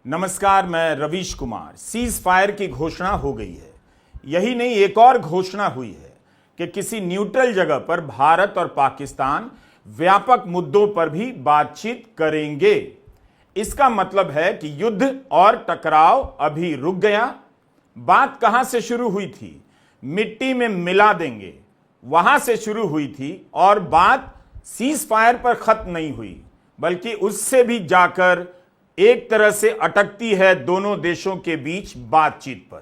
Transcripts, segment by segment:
नमस्कार, मैं Ravish Kumar. Cease fire की घोषणा हो गई है। यही नहीं, एक और घोषणा हुई है कि किसी न्यूट्रल जगह पर भारत और पाकिस्तान व्यापक मुद्दों पर भी बातचीत करेंगे। इसका मतलब है कि युद्ध और टकराव अभी रुक गया। बात कहां से शुरू हुई थी? मिट्टी में मिला देंगे, वहां से शुरू हुई थी और बात सीज फायर पर खत्म नहीं हुई, बल्कि उससे भी जाकर एक तरह से अटकती है दोनों देशों के बीच बातचीत पर।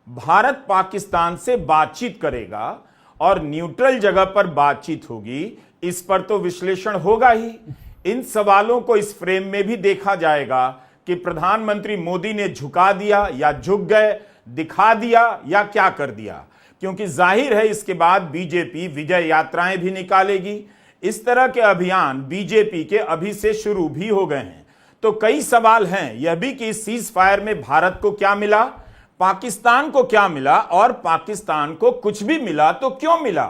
भारत पाकिस्तान से बातचीत करेगा और न्यूट्रल जगह पर बातचीत होगी, इस पर तो विश्लेषण होगा ही। इन सवालों को इस फ्रेम में भी देखा जाएगा कि प्रधानमंत्री मोदी ने झुका दिया या झुक गए, दिखा दिया या क्या कर दिया, क्योंकि जाहिर है इसके बाद बीजेपी विजय यात्राएं भी निकालेगी। इस तरह के अभियान बीजेपी के अभी से शुरू भी हो गए हैं। तो कई सवाल हैं यह भी कि इस सीज फायर में भारत को क्या मिला, पाकिस्तान को क्या मिला, और पाकिस्तान को कुछ भी मिला तो क्यों मिला।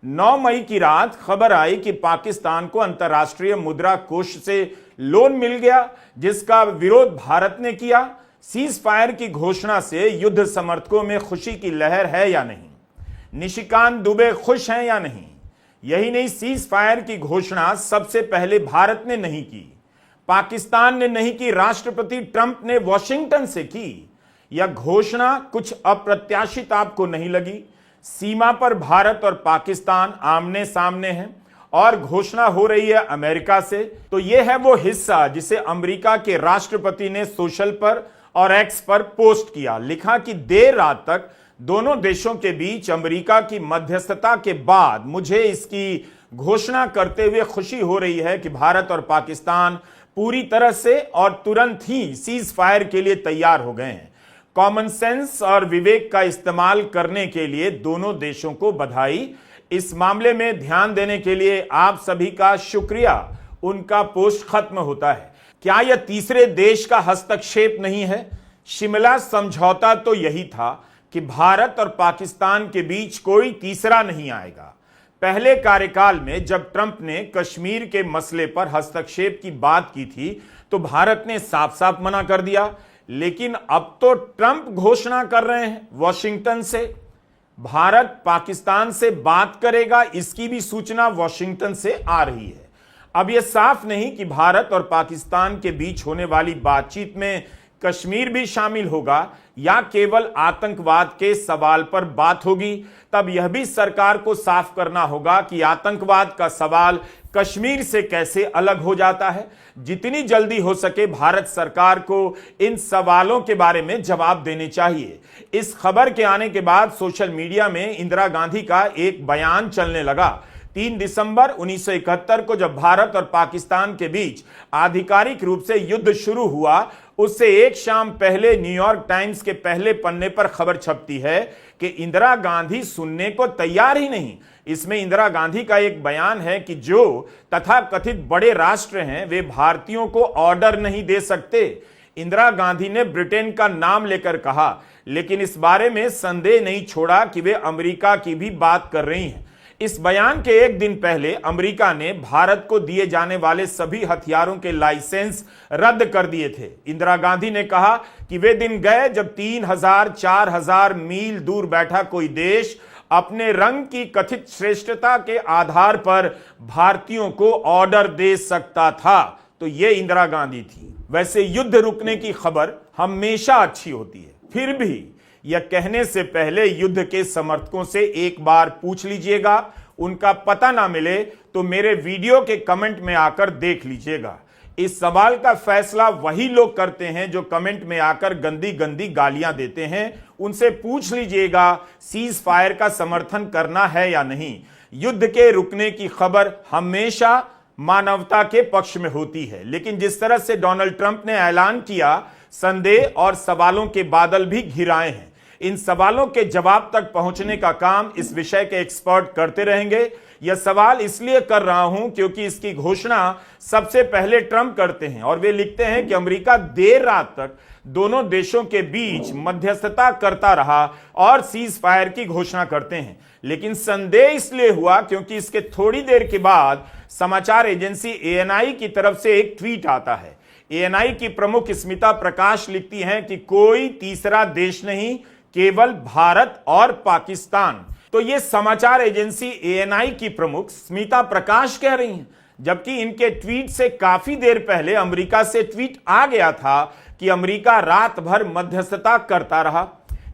9 मई की रात खबर आई कि पाकिस्तान को अंतर्राष्ट्रीय मुद्रा कोष से लोन मिल गया, जिसका विरोध भारत ने किया। सीज फायर की घोषणा से युद्ध समर्थकों में खुशी की लहर है या नहीं? निशिकांत दुबे खुश हैं या नहीं? यही नहीं, सीज फायर की घोषणा सबसे पहले भारत ने नहीं की, पाकिस्तान ने नहीं की, राष्ट्रपति ट्रंप ने वॉशिंगटन से की। यह घोषणा कुछ अप्रत्याशित आपको नहीं लगी? सीमा पर भारत और पाकिस्तान आमने सामने हैं और घोषणा हो रही है अमेरिका से। तो यह है वो हिस्सा जिसे अमेरिका के राष्ट्रपति ने सोशल पर और एक्स पर पोस्ट किया। लिखा कि देर रात तक दोनों देशों के बीच अमेरिका की मध्यस्थता के बाद मुझे इसकी घोषणा करते हुए खुशी हो रही है कि भारत और पाकिस्तान पूरी तरह से और तुरंत ही सीज फायर के लिए तैयार हो गए हैं। कॉमन सेंस और विवेक का इस्तेमाल करने के लिए दोनों देशों को बधाई। इस मामले में ध्यान देने के लिए आप सभी का शुक्रिया। उनका पोस्ट खत्म होता है। क्या यह तीसरे देश का हस्तक्षेप नहीं है? शिमला समझौता तो यही था कि भारत और पाकिस्तान के बीच कोई तीसरा नहीं आएगा। पहले कार्यकाल में जब ट्रंप ने कश्मीर के मसले पर हस्तक्षेप की बात की थी तो भारत ने साफ साफ मना कर दिया, लेकिन अब तो ट्रंप घोषणा कर रहे हैं वॉशिंगटन से भारत पाकिस्तान से बात करेगा, इसकी भी सूचना वॉशिंगटन से आ रही है। अब यह साफ नहीं कि भारत और पाकिस्तान के बीच होने वाली बातचीत में कश्मीर भी शामिल होगा या केवल आतंकवाद के सवाल पर बात होगी। तब यह भी सरकार को साफ करना होगा कि आतंकवाद का सवाल कश्मीर से कैसे अलग हो जाता है। जितनी जल्दी हो सके भारत सरकार को इन सवालों के बारे में जवाब देने चाहिए। इस खबर के आने के बाद सोशल मीडिया में इंदिरा गांधी का एक बयान चलने लगा। 3 दिसंबर 1971 को जब भारत और पाकिस्तान के बीच आधिकारिक रूप से युद्ध शुरू हुआ, उससे एक शाम पहले न्यूयॉर्क टाइम्स के पहले पन्ने पर खबर छपती है कि इंदिरा गांधी सुनने को तैयार ही नहीं। इसमें इंदिरा गांधी का एक बयान है कि जो तथाकथित बड़े राष्ट्र हैं वे भारतीयों को ऑर्डर नहीं दे सकते। इंदिरा गांधी ने ब्रिटेन का नाम लेकर कहा, लेकिन इस बारे में संदेह नहीं छोड़ा कि वे अमेरिका की भी बात कर रही हैं। इस बयान के एक दिन पहले अमेरिका ने भारत को दिए जाने वाले सभी हथियारों के लाइसेंस रद्द कर दिए थे। इंदिरा गांधी ने कहा कि वे दिन गए जब 3000-4000 मील दूर बैठा कोई देश अपने रंग की कथित श्रेष्ठता के आधार पर भारतीयों को ऑर्डर दे सकता था। तो ये इंदिरा गांधी थी। वैसे युद्ध रुकने की खबर हमेशा अच्छी होती है, फिर भी यह कहने से पहले युद्ध के समर्थकों से एक बार पूछ लीजिएगा। उनका पता ना मिले तो मेरे वीडियो के कमेंट में आकर देख लीजिएगा। इस सवाल का फैसला वही लोग करते हैं जो कमेंट में आकर गंदी गंदी गालियां देते हैं। उनसे पूछ लीजिएगा सीज फायर का समर्थन करना है या नहीं। युद्ध के रुकने की खबर हमेशा मानवता के पक्ष में होती है, लेकिन जिस तरह से डोनाल्ड ट्रंप ने ऐलान किया, संदेह और सवालों के बादल भी घिराए हैं। इन सवालों के जवाब तक पहुंचने का काम इस विषय के एक्सपर्ट करते रहेंगे। यह सवाल इसलिए कर रहा हूं क्योंकि इसकी घोषणा सबसे पहले ट्रंप करते हैं और वे लिखते हैं कि अमेरिका देर रात तक दोनों देशों के बीच मध्यस्थता करता रहा और सीज फायर की घोषणा करते हैं। लेकिन संदेह इसलिए हुआ क्योंकि इसके थोड़ी देर के बाद समाचार एजेंसी ANI की तरफ से एक ट्वीट आता है। एएनआई की प्रमुख स्मिता प्रकाश लिखती हैं कि कोई तीसरा देश नहीं, केवल भारत और पाकिस्तान। तो यह समाचार एजेंसी एएनआई की प्रमुख स्मिता प्रकाश कह रही हैं, जबकि इनके ट्वीट से काफी देर पहले अमेरिका से ट्वीट आ गया था कि अमेरिका रात भर मध्यस्थता करता रहा।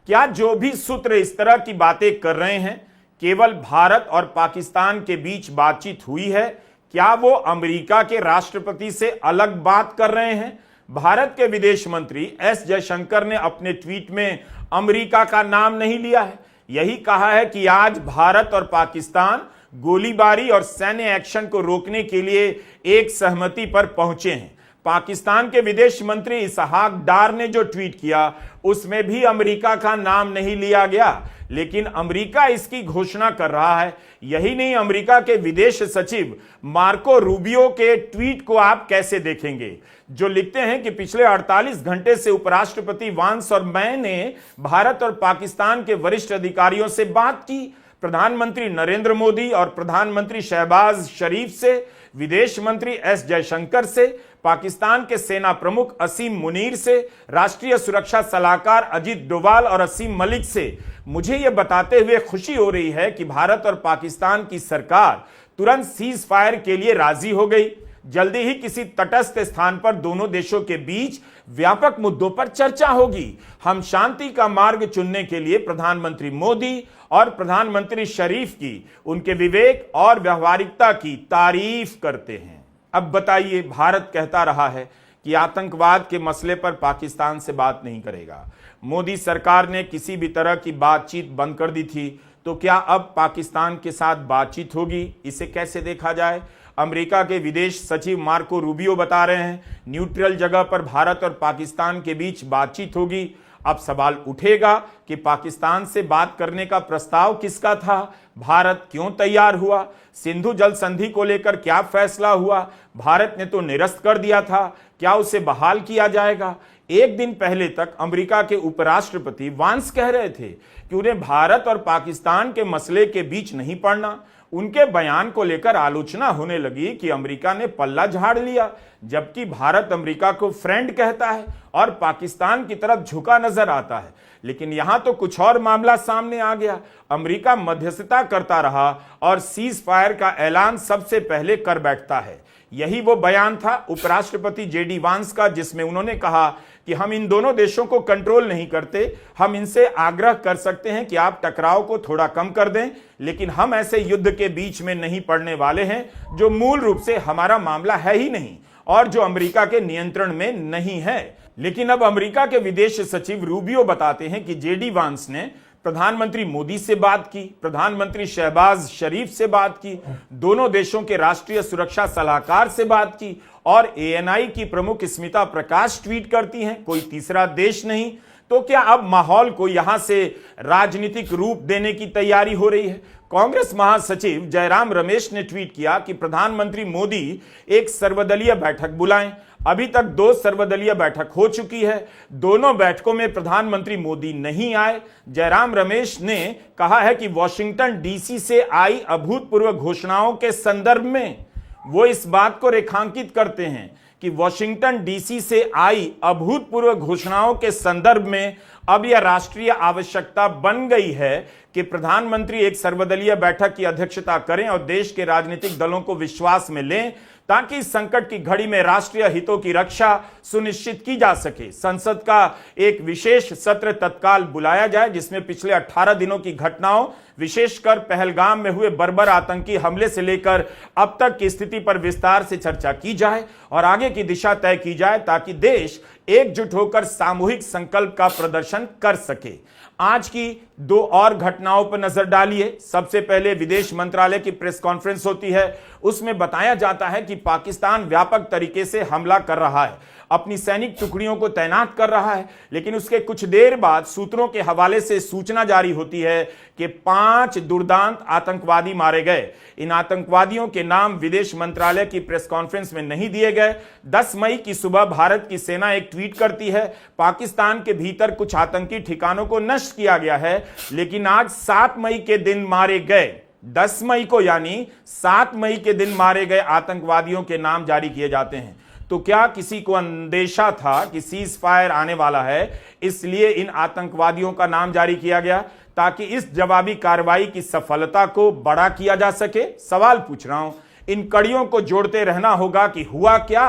क्या जो भी सूत्र इस तरह की बातें कर रहे हैं, केवल भारत और पाकिस्तान के बीच बातचीत हुई है? क्या वो अमेरिका के राष्ट्रपति से अलग बात कर रहे हैं? भारत के विदेश मंत्री एस जयशंकर ने अपने ट्वीट में अमेरिका का नाम नहीं लिया है। यही कहा है कि आज भारत और पाकिस्तान गोलीबारी और सैन्य एक्शन को रोकने के लिए एक सहमति पर पहुंचे हैं। पाकिस्तान के विदेश मंत्री इसहाक डार ने जो ट्वीट किया उसमें भी अमेरिका का नाम नहीं लिया गया, लेकिन अमेरिका इसकी घोषणा कर रहा है। यही नहीं, अमेरिका के विदेश सचिव मार्को रूबियो के ट्वीट को आप कैसे देखेंगे, जो लिखते हैं कि पिछले 48 घंटे से उपराष्ट्रपति वांस और मैंने भारत और पाकिस्तान के वरिष्ठ अधिकारियों से बात की। प्रधानमंत्री नरेंद्र मोदी और प्रधानमंत्री शहबाज शरीफ से, विदेश मंत्री एस जयशंकर से, पाकिस्तान के सेना प्रमुख असीम मुनीर से, राष्ट्रीय सुरक्षा सलाहकार अजीत डोभाल और असीम मलिक से। मुझे यह बताते हुए खुशी हो रही है कि भारत और पाकिस्तान की सरकार तुरंत सीज फायर के लिए राजी हो गई। जल्दी ही किसी तटस्थ स्थान पर दोनों देशों के बीच व्यापक मुद्दों पर चर्चा होगी। हम शांति का मार्ग चुनने के लिए प्रधानमंत्री मोदी और प्रधानमंत्री शरीफ की उनके विवेक और व्यवहारिकता की तारीफ करते हैं। अब बताइए, भारत कहता रहा है कि आतंकवाद के मसले पर पाकिस्तान से बात नहीं करेगा। मोदी सरकार ने किसी भी तरह की बातचीत बंद कर दी थी, तो क्या अब पाकिस्तान के साथ बातचीत होगी? इसे कैसे देखा जाए? अमेरिका के विदेश सचिव मार्को रूबियो बता रहे हैं न्यूट्रल जगह पर भारत और पाकिस्तान के बीच बातचीत होगी। अब सवाल उठेगा कि पाकिस्तान से बात करने का प्रस्ताव किसका था? भारत क्यों तैयार हुआ? सिंधु जल संधि को लेकर क्या फैसला हुआ? भारत ने तो निरस्त कर दिया था, क्या उसे बहाल किया जाएगा? एक दिन पहले तक अमेरिका के उपराष्ट्रपति वांस कह रहे थे कि उन्हें भारत और पाकिस्तान के मसले के बीच नहीं पड़ना। उनके बयान को लेकर आलोचना होने लगी कि अमेरिका ने पल्ला झाड़ लिया, जबकि भारत अमेरिका को फ्रेंड कहता है और पाकिस्तान की तरफ झुका नजर आता है। लेकिन यहां तो कुछ और मामला सामने आ गया। अमेरिका मध्यस्थता करता रहा और सीज फायर का ऐलान सबसे पहले कर बैठता है। यही वो बयान था उपराष्ट्रपति जेडी वांस का, जिसमें उन्होंने कहा कि हम इन दोनों देशों को कंट्रोल नहीं करते, हम इनसे आग्रह कर सकते हैं कि आप टकराव को थोड़ा कम कर दें, लेकिन हम ऐसे युद्ध के बीच में नहीं पड़ने वाले हैं जो मूल रूप से हमारा मामला है ही नहीं और जो अमेरिका के नियंत्रण में नहीं है। लेकिन अब अमेरिका के विदेश सचिव रूबियो बताते हैं कि जेडी वांस ने प्रधानमंत्री मोदी से बात की, प्रधानमंत्री शहबाज शरीफ से बात की, दोनों देशों के राष्ट्रीय सुरक्षा सलाहकार से बात की और एएनआई की प्रमुख स्मिता प्रकाश ट्वीट करती हैं कोई तीसरा देश नहीं। तो क्या अब माहौल को यहां से राजनीतिक रूप देने की तैयारी हो रही है? कांग्रेस महासचिव जयराम रमेश ने ट्वीट किया कि प्रधानमंत्री मोदी एक सर्वदलीय बैठक बुलाएं। अभी तक 2 सर्वदलीय बैठक हो चुकी है, दोनों बैठकों में प्रधानमंत्री मोदी नहीं आए। जयराम रमेश ने कहा है कि वॉशिंगटन डीसी से आई अभूतपूर्व घोषणाओं के संदर्भ में वो इस बात को रेखांकित करते हैं कि वॉशिंगटन डीसी से आई अभूतपूर्व घोषणाओं के संदर्भ में अब यह राष्ट्रीय आवश्यकता बन गई है कि प्रधानमंत्री एक सर्वदलीय बैठक की अध्यक्षता करें और देश के राजनीतिक दलों को विश्वास में लें ताकि इस संकट की घड़ी में राष्ट्रीय हितों की रक्षा सुनिश्चित की जा सके। संसद का एक विशेष सत्र तत्काल बुलाया जाए जिसमें पिछले 18 दिनों की घटनाओं, विशेषकर पहलगाम में हुए बर्बर आतंकी हमले से लेकर अब तक की स्थिति पर विस्तार से चर्चा की जाए और आगे की दिशा तय की जाए ताकि देश एकजुट होकर सामूहिक संकल्प का प्रदर्शन कर सके। आज की 2 और घटनाओं पर नजर डालिए। सबसे पहले विदेश मंत्रालय की प्रेस कॉन्फ्रेंस होती है, उसमें बताया जाता है कि पाकिस्तान व्यापक तरीके से हमला कर रहा है, अपनी सैनिक टुकड़ियों को तैनात कर रहा है। लेकिन उसके कुछ देर बाद सूत्रों के हवाले से सूचना जारी होती है कि 5 दुर्दांत आतंकवादी मारे गए। इन आतंकवादियों के नाम विदेश मंत्रालय की प्रेस कॉन्फ्रेंस में नहीं दिए गए। 10 मई की सुबह भारत की सेना एक ट्वीट करती है, पाकिस्तान के भीतर कुछ आतंकी ठिकानों को नष्ट किया गया है, लेकिन आज 7 मई के दिन मारे गए, 10 मई को यानी 7 मई के दिन मारे गए आतंकवादियों के नाम जारी किए जाते हैं। तो क्या किसी को अंदेशा था कि सीज फायर आने वाला है, इसलिए इन आतंकवादियों का नाम जारी किया गया ताकि इस जवाबी कार्रवाई की सफलता को बड़ा किया जा सके? सवाल पूछ रहा हूं। इन कड़ियों को जोड़ते रहना होगा कि हुआ क्या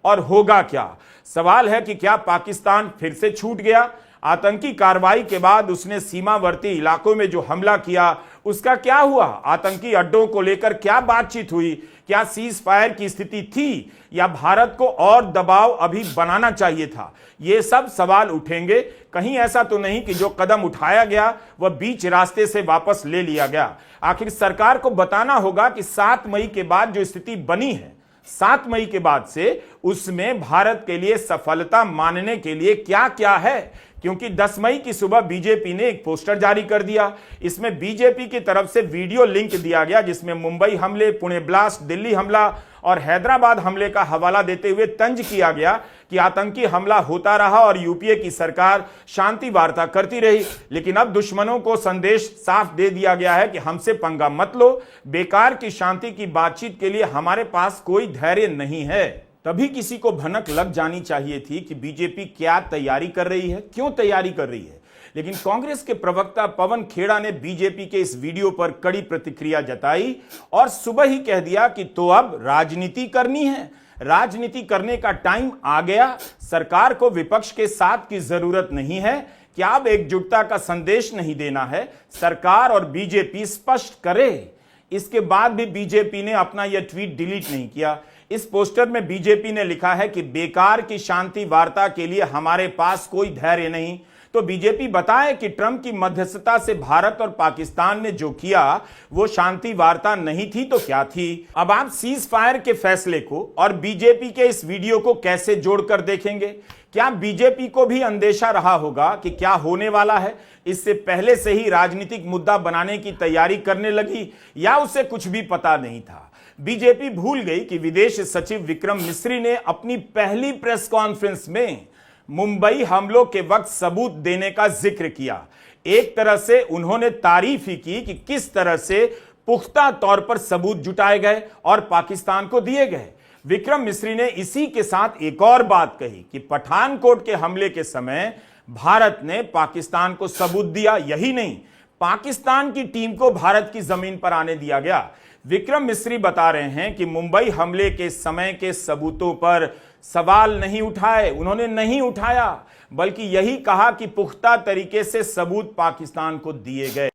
और होगा क्या। सवाल है कि क्या पाकिस्तान फिर से छूट गया? आतंकी कार्रवाई के बाद उसने सीमावर्ती इलाकों में जो हमला किया उसका क्या हुआ? आतंकी अड्डों को लेकर क्या बातचीत हुई? क्या सीज फायर की स्थिति थी या भारत को और दबाव अभी बनाना चाहिए था? ये सब सवाल उठेंगे। कहीं ऐसा तो नहीं कि जो कदम उठाया गया वह बीच रास्ते से वापस ले लिया गया। आखिर सरकार को बताना होगा कि 7 मई के बाद जो स्थिति बनी है, 7 मई के बाद से उसमें भारत के लिए सफलता मानने के लिए क्या क्या है। क्योंकि 10 मई की सुबह बीजेपी ने एक पोस्टर जारी कर दिया। इसमें बीजेपी की तरफ से वीडियो लिंक दिया गया जिसमें मुंबई हमले, पुणे ब्लास्ट, दिल्ली हमला और हैदराबाद हमले का हवाला देते हुए तंज किया गया कि आतंकी हमला होता रहा और यूपीए की सरकार शांति वार्ता करती रही। लेकिन अब दुश्मनों को संदेश साफ दे दिया गया है कि हमसे पंगा मत लो, बेकार की शांति की बातचीत के लिए हमारे पास कोई धैर्य नहीं है। तभी किसी को भनक लग जानी चाहिए थी कि बीजेपी क्या तैयारी कर रही है, क्यों तैयारी कर रही है। लेकिन कांग्रेस के प्रवक्ता पवन खेड़ा ने बीजेपी के इस वीडियो पर कड़ी प्रतिक्रिया जताई और सुबह ही कह दिया कि तो अब राजनीति करनी है, राजनीति करने का टाइम आ गया। सरकार को विपक्ष के साथ की जरूरत नहीं है। क्या अब एकजुटता का संदेश नहीं देना है? सरकार और बीजेपी स्पष्ट करे। इसके बाद भी बीजेपी ने अपना यह ट्वीट डिलीट नहीं किया। इस पोस्टर में बीजेपी ने लिखा है कि बेकार की शांति वार्ता के लिए हमारे पास कोई धैर्य नहीं। तो बीजेपी बताए कि ट्रंप की मध्यस्थता से भारत और पाकिस्तान ने जो किया वो शांति वार्ता नहीं थी तो क्या थी? अब आप सीज फायर के फैसले को और बीजेपी के इस वीडियो को कैसे जोड़कर देखेंगे? क्या बीजेपी को भी अंदेशा रहा होगा कि क्या होने वाला है, इससे पहले से ही राजनीतिक मुद्दा बनाने की तैयारी करने लगी, या उसे कुछ भी पता नहीं था? बीजेपी भूल गई कि विदेश सचिव विक्रम मिस्री ने अपनी पहली प्रेस कॉन्फ्रेंस में मुंबई हमलों के वक्त सबूत देने का जिक्र किया। एक तरह से उन्होंने तारीफ ही की कि किस तरह से पुख्ता तौर पर सबूत जुटाए गए और पाकिस्तान को दिए गए। विक्रम मिस्री ने इसी के साथ एक और बात कही कि पठानकोट के हमले के समय भारत ने पाकिस्तान को सबूत दिया। यही नहीं, पाकिस्तान की टीम को भारत की जमीन पर आने दिया गया। विक्रम मिस्री बता रहे हैं कि मुंबई हमले के समय के सबूतों पर सवाल नहीं उठाए, उन्होंने नहीं उठाया, बल्कि यही कहा कि पुख्ता तरीके से सबूत पाकिस्तान को दिए गए।